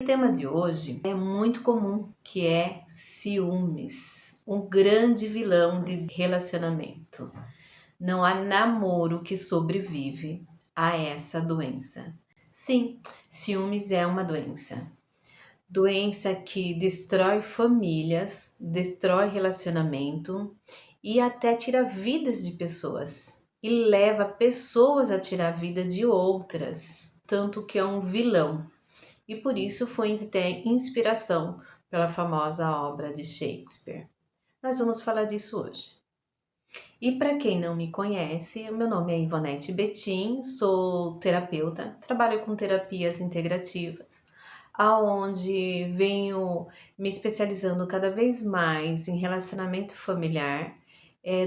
O tema de hoje é muito comum, que é ciúmes, um grande vilão de relacionamento. Não há namoro que sobrevive a essa doença. Sim, ciúmes é uma doença. Doença que destrói famílias, destrói relacionamento e até tira vidas de pessoas. E leva pessoas a tirar a vida de outras, tanto que é um vilão. E por isso foi até inspiração pela famosa obra de Shakespeare. Nós vamos falar disso hoje. E para quem não me conhece, meu nome é Ivonete Betim, sou terapeuta, trabalho com terapias integrativas, aonde venho me especializando cada vez mais em relacionamento familiar,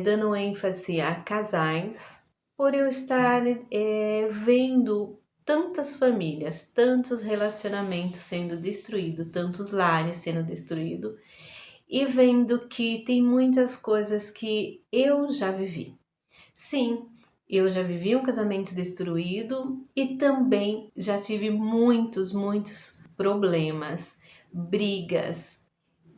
dando ênfase a casais, por eu estar vendo tantas famílias, tantos relacionamentos sendo destruídos, tantos lares sendo destruídos, e vendo que tem muitas coisas que eu já vivi. Sim, eu já vivi um casamento destruído e também já tive muitos problemas, brigas,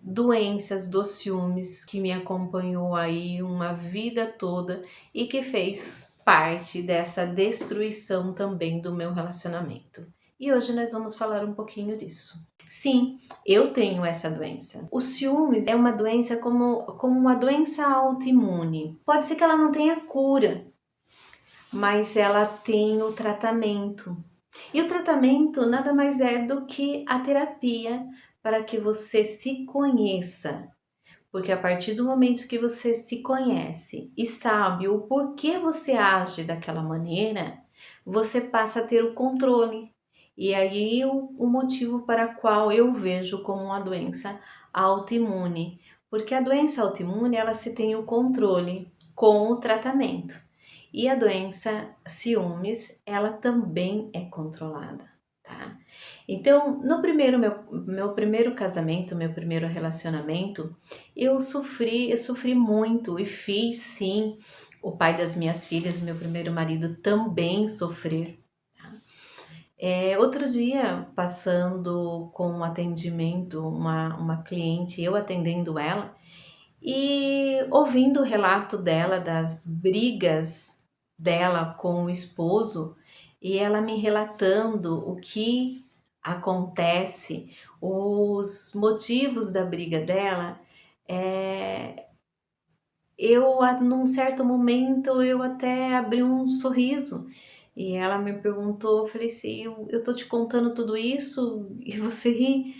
doenças dos ciúmes que me acompanhou aí uma vida toda e que fez parte dessa destruição também do meu relacionamento. E hoje nós vamos falar um pouquinho disso. Sim, eu tenho essa doença. O ciúmes é uma doença como uma doença autoimune. Pode ser que ela não tenha cura, mas ela tem o tratamento. E o tratamento nada mais é do que a terapia para que você se conheça. Porque a partir do momento que você se conhece e sabe o porquê você age daquela maneira, você passa a ter o controle. E aí o motivo para qual eu vejo como uma doença autoimune. Porque a doença autoimune, ela se tem o controle com o tratamento. E a doença ciúmes, ela também é controlada, tá? Então, no meu primeiro casamento, meu primeiro relacionamento, eu sofri muito e fiz sim o pai das minhas filhas, meu primeiro marido, também sofrer. Tá? Outro dia, passando com um atendimento, uma cliente, eu atendendo ela, e ouvindo o relato dela, das brigas dela com o esposo, e ela me relatando o que acontece, os motivos da briga dela, num certo momento, eu até abri um sorriso. E ela me perguntou, eu falei assim, eu tô te contando tudo isso e você ri?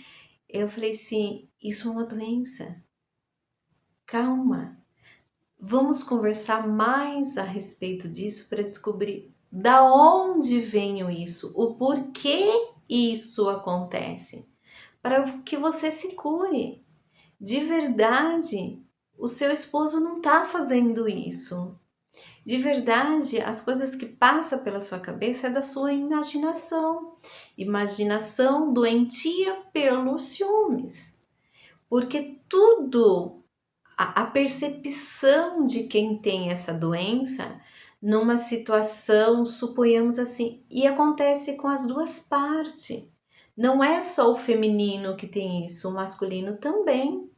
Eu falei assim, isso é uma doença. Calma. Vamos conversar mais a respeito disso para descobrir da onde vem isso, o porquê isso acontece, para que você se cure. De verdade, o seu esposo não está fazendo isso. De verdade, as coisas que passam pela sua cabeça é da sua imaginação. Imaginação doentia pelos ciúmes. Porque tudo a percepção de quem tem essa doença numa situação, suponhamos assim, e acontece com as duas partes. Não é só o feminino que tem isso, o masculino também,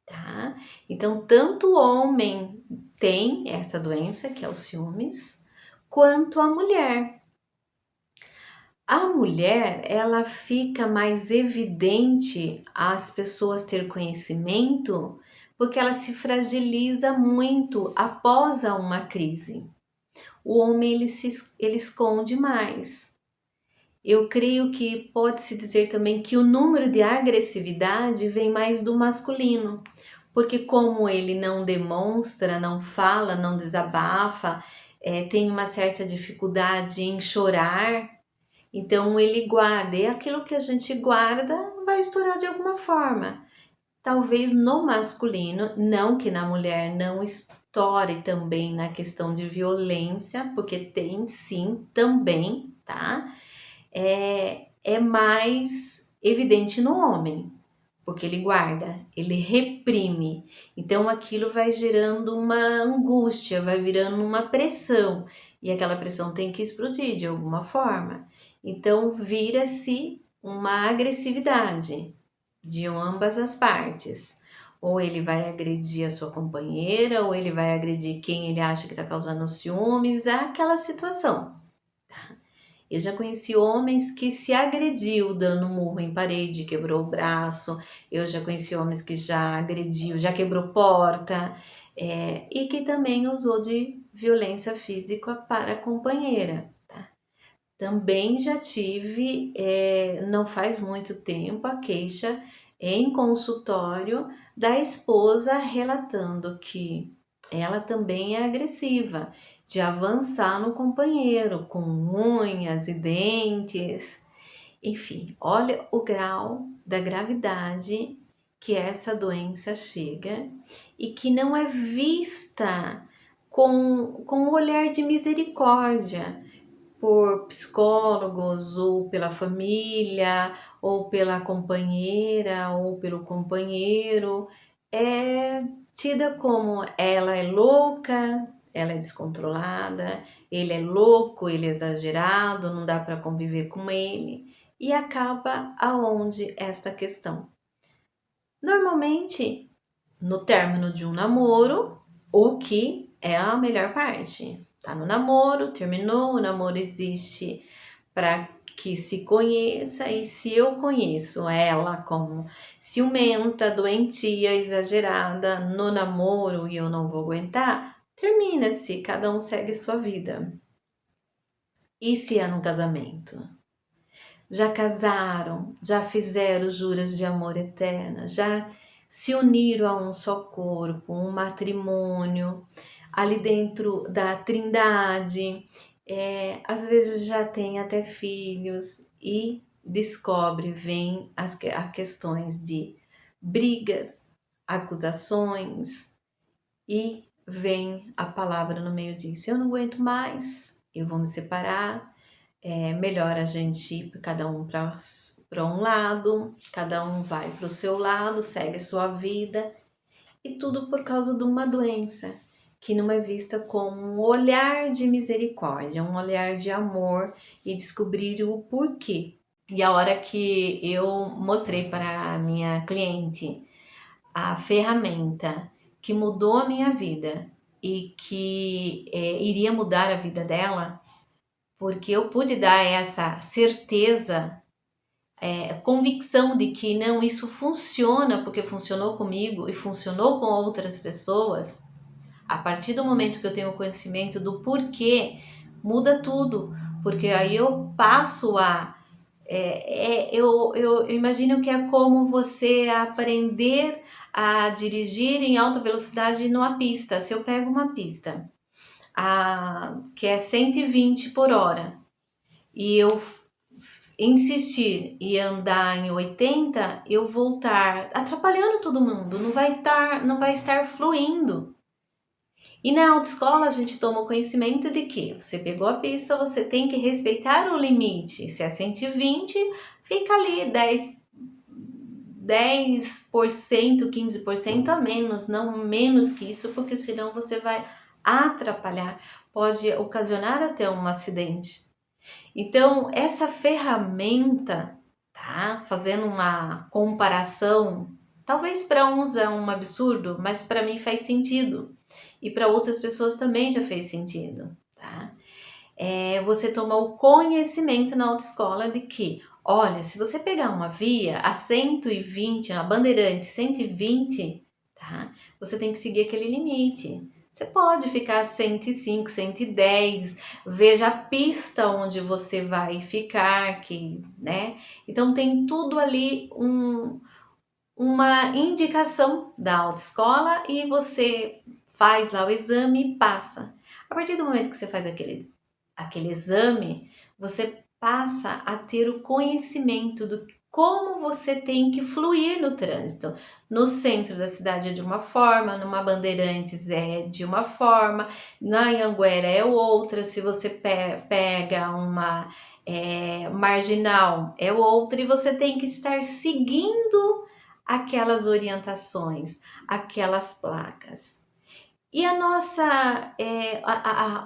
tá? Então, tanto o homem tem essa doença, que é o ciúmes, quanto a mulher. A mulher, ela fica mais evidente as pessoas ter conhecimento porque ela se fragiliza muito após uma crise. O homem, ele esconde mais. Eu creio que pode-se dizer também que o número de agressividade vem mais do masculino, porque como ele não demonstra, não fala, não desabafa, tem uma certa dificuldade em chorar, então ele guarda, e aquilo que a gente guarda vai estourar de alguma forma. Talvez no masculino, não que na mulher não estoure também na questão de violência, porque tem sim também, tá? É mais evidente no homem, porque ele guarda, ele reprime. Então aquilo vai gerando uma angústia, vai virando uma pressão, e aquela pressão tem que explodir de alguma forma. Então vira-se uma agressividade de ambas as partes. Ou ele vai agredir a sua companheira, ou ele vai agredir quem ele acha que está causando ciúmes, é aquela situação. Eu já conheci homens que se agrediu dando murro em parede, quebrou o braço. Eu já conheci homens que já agrediu, já quebrou porta, e que também usou de violência física para a companheira. Também já tive, não faz muito tempo, a queixa em consultório da esposa relatando que ela também é agressiva, de avançar no companheiro com unhas e dentes. Enfim, olha o grau da gravidade que essa doença chega e que não é vista com um olhar de misericórdia por psicólogos, ou pela família, ou pela companheira, ou pelo companheiro. É tida como ela é louca, ela é descontrolada, ele é louco, ele é exagerado, não dá para conviver com ele. E acaba aonde esta questão? Normalmente, no término de um namoro, o que é a melhor parte? Tá no namoro, terminou, o namoro existe para que se conheça, e se eu conheço ela como ciumenta, doentia, exagerada no namoro e eu não vou aguentar, termina-se, cada um segue sua vida. E se é no casamento? Já casaram, já fizeram juras de amor eterna, já se uniram a um só corpo, um matrimônio, ali dentro da trindade, às vezes já tem até filhos e descobre, vem as questões de brigas, acusações e vem a palavra no meio disso. Eu não aguento mais, eu vou me separar. É melhor a gente ir cada um para um lado, cada um vai para o seu lado, segue sua vida, e tudo por causa de uma doença que não é vista com um olhar de misericórdia, um olhar de amor e descobrir o porquê. E a hora que eu mostrei para a minha cliente a ferramenta que mudou a minha vida e que iria mudar a vida dela, porque eu pude dar essa certeza, convicção de que não, isso funciona porque funcionou comigo e funcionou com outras pessoas. A partir do momento que eu tenho conhecimento do porquê, muda tudo, porque aí eu passo a eu imagino que é como você aprender a dirigir em alta velocidade numa pista. Se eu pego uma pista que é 120 por hora e eu insistir e andar em 80, eu vou estar atrapalhando todo mundo, não vai estar fluindo. E na autoescola a gente toma o conhecimento de que você pegou a pista, você tem que respeitar o limite. Se é 120, fica ali 10%, 15% a menos, não menos que isso, porque senão você vai atrapalhar, pode ocasionar até um acidente. Então, essa ferramenta, tá? Fazendo uma comparação, talvez para uns é um absurdo, mas para mim faz sentido. E para outras pessoas também já fez sentido, tá? Você tomar o conhecimento na autoescola de que, olha, se você pegar uma via a 120, na bandeirante 120, tá? Você tem que seguir aquele limite. Você pode ficar 105, 110, veja a pista onde você vai ficar, né? Então tem tudo ali uma indicação da autoescola e você faz lá o exame e passa. A partir do momento que você faz aquele exame, você passa a ter o conhecimento do como você tem que fluir no trânsito. No centro da cidade é de uma forma, numa Bandeirantes é de uma forma, na Anhanguera é outra, se você pega uma marginal é outra, e você tem que estar seguindo aquelas orientações, aquelas placas. E a nossa,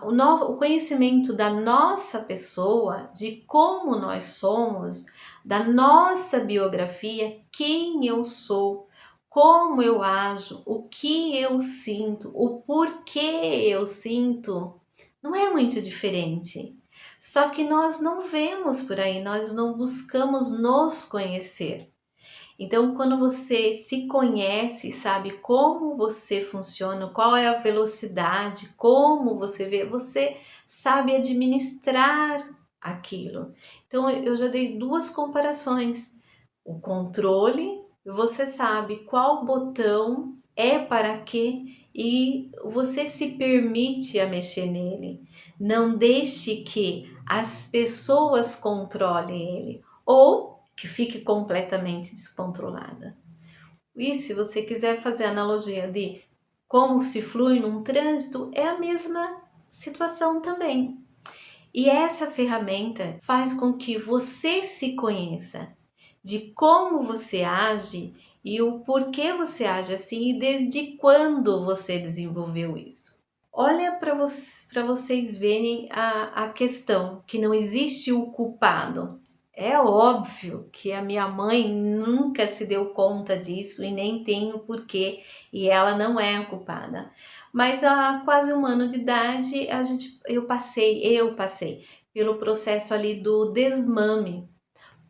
o conhecimento da nossa pessoa, de como nós somos, da nossa biografia, quem eu sou, como eu ajo, o que eu sinto, o porquê eu sinto, não é muito diferente. Só que nós não vemos por aí, nós não buscamos nos conhecer. Então, quando você se conhece, sabe como você funciona, qual é a velocidade, como você vê, você sabe administrar aquilo. Então, eu já dei duas comparações. O controle, você sabe qual botão é para quê e você se permite a mexer nele. Não deixe que as pessoas controlem ele. Ou que fique completamente descontrolada. E se você quiser fazer a analogia de como se flui num trânsito, é a mesma situação também. E essa ferramenta faz com que você se conheça de como você age e o porquê você age assim e desde quando você desenvolveu isso. Olha para vocês verem a questão, que não existe o culpado. É óbvio que a minha mãe nunca se deu conta disso e nem tem o porquê, e ela não é a culpada. Mas há quase um ano de idade, eu passei pelo processo ali do desmame.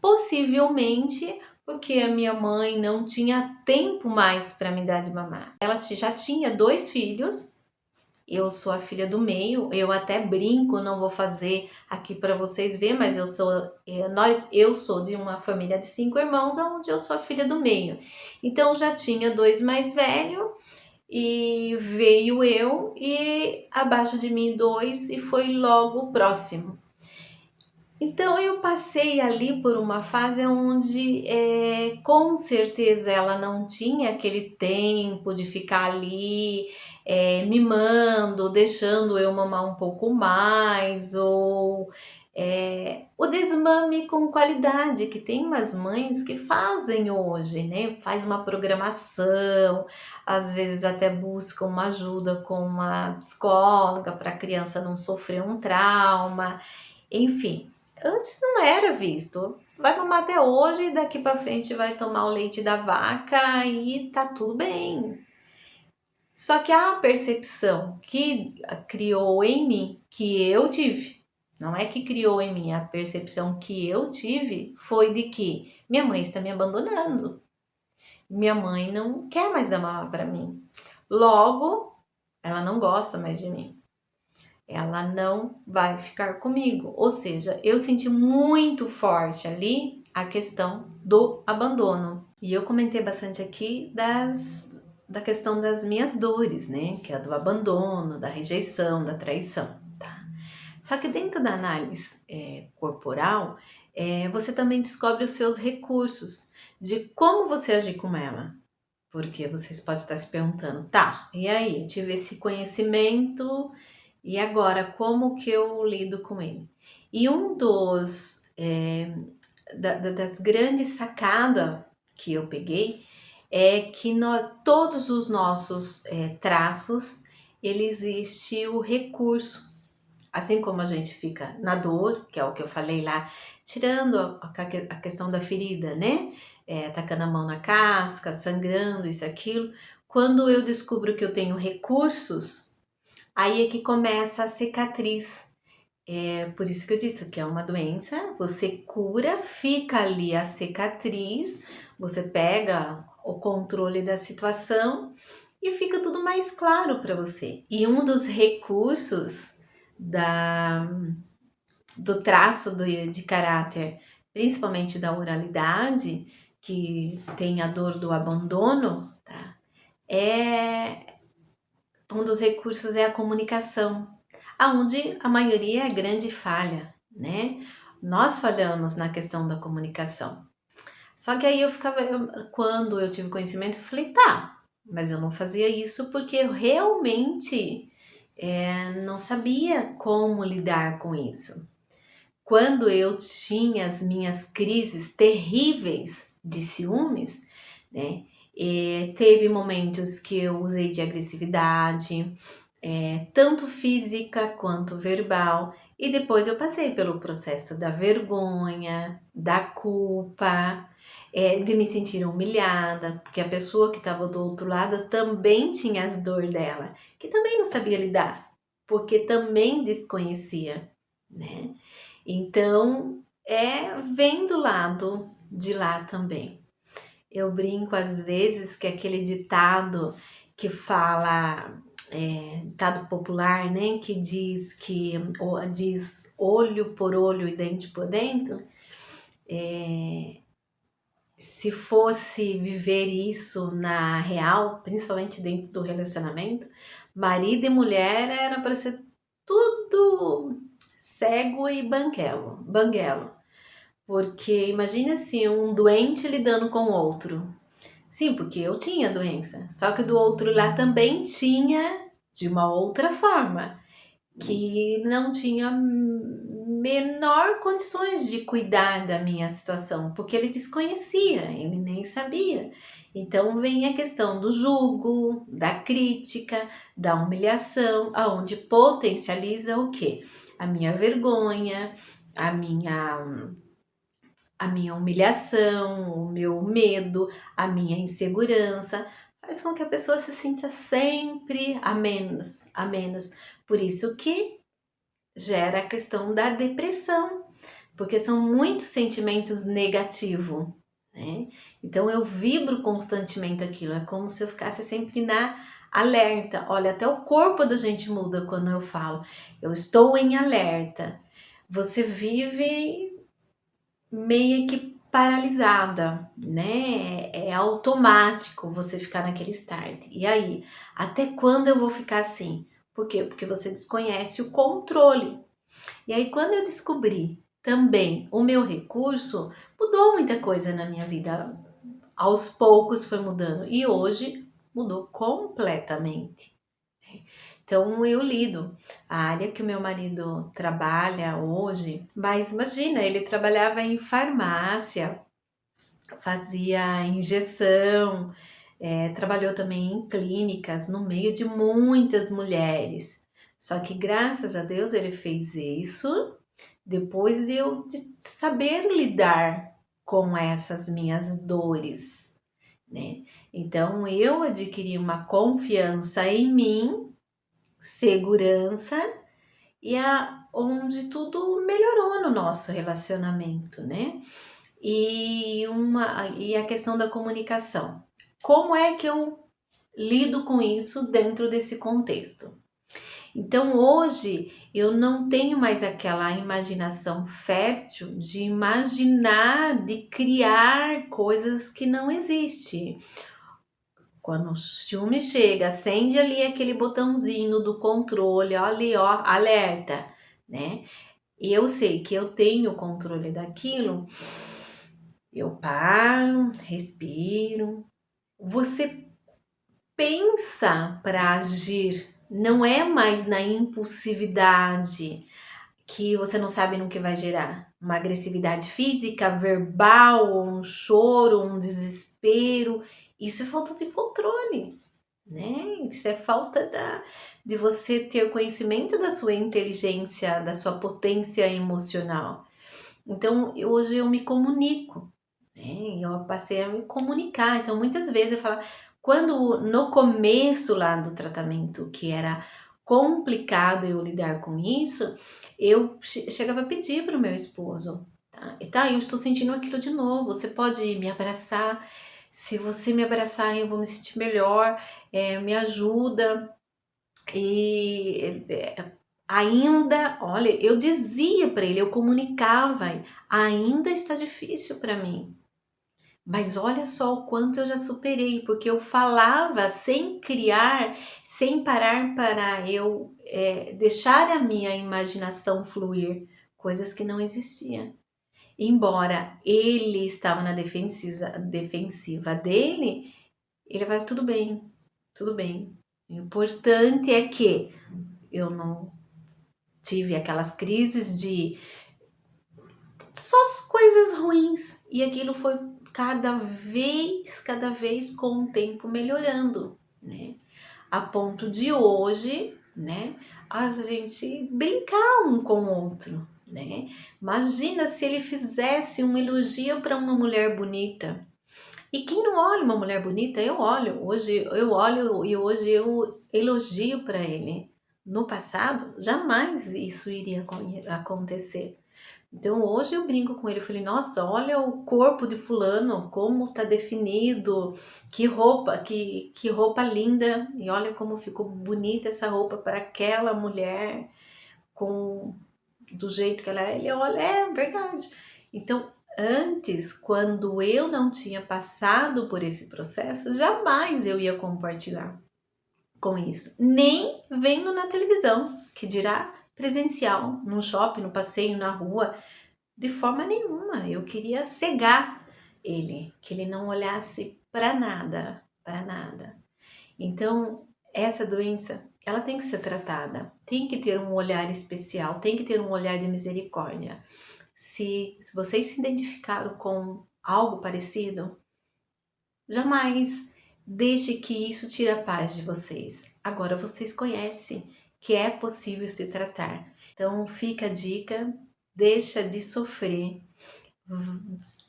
Possivelmente porque a minha mãe não tinha tempo mais para me dar de mamar. Ela já tinha 2 filhos. Eu sou a filha do meio, eu até brinco, não vou fazer aqui para vocês verem, mas eu sou de uma família de 5 irmãos, onde eu sou a filha do meio. Então já tinha 2 mais velhos e veio eu e abaixo de mim 2 e foi logo o próximo. Então eu passei ali por uma fase onde com certeza ela não tinha aquele tempo de ficar ali mimando, deixando eu mamar um pouco mais, ou o desmame com qualidade, que tem umas mães que fazem hoje, né? Faz uma programação, às vezes até busca uma ajuda com uma psicóloga para a criança não sofrer um trauma, enfim. Antes não era visto. Vai mamar até hoje e daqui para frente vai tomar o leite da vaca e tá tudo bem. Só que a percepção que criou em mim, que eu tive, não é que criou em mim, a percepção que eu tive foi de que minha mãe está me abandonando. Minha mãe não quer mais dar mamar para mim. Logo, ela não gosta mais de mim. Ela não vai ficar comigo. Ou seja, eu senti muito forte ali a questão do abandono. E eu comentei bastante aqui da questão das minhas dores, né? Que é a do abandono, da rejeição, da traição, tá? Só que dentro da análise corporal, você também descobre os seus recursos de como você agir com ela. Porque vocês podem estar se perguntando, tá, e aí? Eu tive esse conhecimento e agora, como que eu lido com ele? E um das grandes sacadas que eu peguei é que todos os nossos traços, ele existe o recurso. Assim como a gente fica na dor, que é o que eu falei lá, tirando a questão da ferida, né? Tacando a mão na casca, sangrando, isso, aquilo. Quando eu descubro que eu tenho recursos, aí é que começa a cicatriz. É por isso que eu disse que é uma doença, você cura, fica ali a cicatriz, você pega o controle da situação e fica tudo mais claro para você. E um dos recursos do traço de caráter, principalmente da oralidade, que tem a dor do abandono, tá? Um dos recursos é a comunicação, aonde a maioria é grande falha, né? Nós falhamos na questão da comunicação. Só que aí quando eu tive conhecimento, eu falei, tá, mas eu não fazia isso porque eu realmente não sabia como lidar com isso. Quando eu tinha as minhas crises terríveis de ciúmes, né? Teve momentos que eu usei de agressividade, tanto física quanto verbal, e depois eu passei pelo processo da vergonha, da culpa, de me sentir humilhada, porque a pessoa que estava do outro lado também tinha as dor dela, que também não sabia lidar, porque também desconhecia, né? Então, vem do lado de lá também. Eu brinco às vezes que aquele ditado que fala, ditado popular, né, que diz olho por olho e dente por dente, se fosse viver isso na real, principalmente dentro do relacionamento, marido e mulher era para ser tudo cego e banguelo. Porque imagine assim, um doente lidando com o outro. Sim, porque eu tinha doença, só que do outro lá também tinha de uma outra forma, que não tinha menor condições de cuidar da minha situação, porque ele desconhecia, ele nem sabia. Então vem a questão do julgo, da crítica, da humilhação, aonde potencializa o quê? A minha vergonha, a minha humilhação, o meu medo, a minha insegurança, faz com que a pessoa se sinta sempre a menos, a menos. Por isso que gera a questão da depressão, porque são muitos sentimentos negativos, né? Então eu vibro constantemente aquilo, é como se eu ficasse sempre na alerta. Olha, até o corpo da gente muda quando eu falo, eu estou em alerta. Você vive meio que paralisada, né? É automático você ficar naquele start. E aí, até quando eu vou ficar assim? Por quê? Porque você desconhece o controle. E aí, quando eu descobri também o meu recurso, mudou muita coisa na minha vida. Aos poucos foi mudando. E hoje mudou completamente. Então eu lido a área que o meu marido trabalha hoje, mas imagina, ele trabalhava em farmácia, fazia injeção, trabalhou também em clínicas, no meio de muitas mulheres. Só que graças a Deus ele fez isso depois de eu saber lidar com essas minhas dores, né? Então eu adquiri uma confiança em mim, segurança, onde tudo melhorou no nosso relacionamento, né? E a questão da comunicação. Como é que eu lido com isso dentro desse contexto? Então hoje eu não tenho mais aquela imaginação fértil de imaginar, de criar coisas que não existem. Quando o ciúme chega, acende ali aquele botãozinho do controle, ó, ali, ó, alerta, né? E eu sei que eu tenho o controle daquilo, eu paro, respiro. Você pensa para agir, não é mais na impulsividade que você não sabe no que vai gerar. Uma agressividade física, verbal, um choro, um desespero. Isso é falta de controle, né? Isso é falta de você ter conhecimento da sua inteligência, da sua potência emocional. Então, hoje eu me comunico, né? Eu passei a me comunicar. Então, muitas vezes eu falo, quando no começo lá do tratamento, que era complicado eu lidar com isso, eu chegava a pedir para o meu esposo, tá, eu estou sentindo aquilo de novo, você pode me abraçar? Se você me abraçar, eu vou me sentir melhor, me ajuda. E ainda, olha, eu dizia para ele, eu comunicava, ainda está difícil para mim. Mas olha só o quanto eu já superei, porque eu falava sem criar, sem parar para eu deixar a minha imaginação fluir, coisas que não existiam. Embora ele estava na defensiva dele, ele vai, tudo bem, tudo bem. O importante é que eu não tive aquelas crises de só as coisas ruins, e aquilo foi cada vez com o tempo melhorando, né? A ponto de hoje, né, a gente brincar um com o outro, né? Imagina se ele fizesse um elogio para uma mulher bonita. E quem não olha uma mulher bonita, eu olho. Hoje eu olho e hoje eu elogio para ele. No passado, jamais isso iria acontecer. Então hoje eu brinco com ele, eu falei, nossa, olha o corpo de fulano, como tá definido, que roupa linda, e olha como ficou bonita essa roupa para aquela mulher, com do jeito que ela é. Ele olha, é verdade. Então, antes, quando eu não tinha passado por esse processo, jamais eu ia compartilhar com isso, nem vendo na televisão, que dirá presencial, no shopping, no passeio, na rua. De forma nenhuma, eu queria cegar ele, que ele não olhasse para nada, para nada. Então, essa doença, ela tem que ser tratada, tem que ter um olhar especial, tem que ter um olhar de misericórdia. Se vocês se identificaram com algo parecido, jamais deixe que isso tire a paz de vocês. Agora vocês conhecem que é possível se tratar. Então, fica a dica, deixa de sofrer.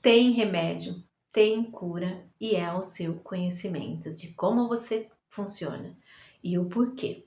Tem remédio, tem cura e é o seu conhecimento de como você funciona e o porquê.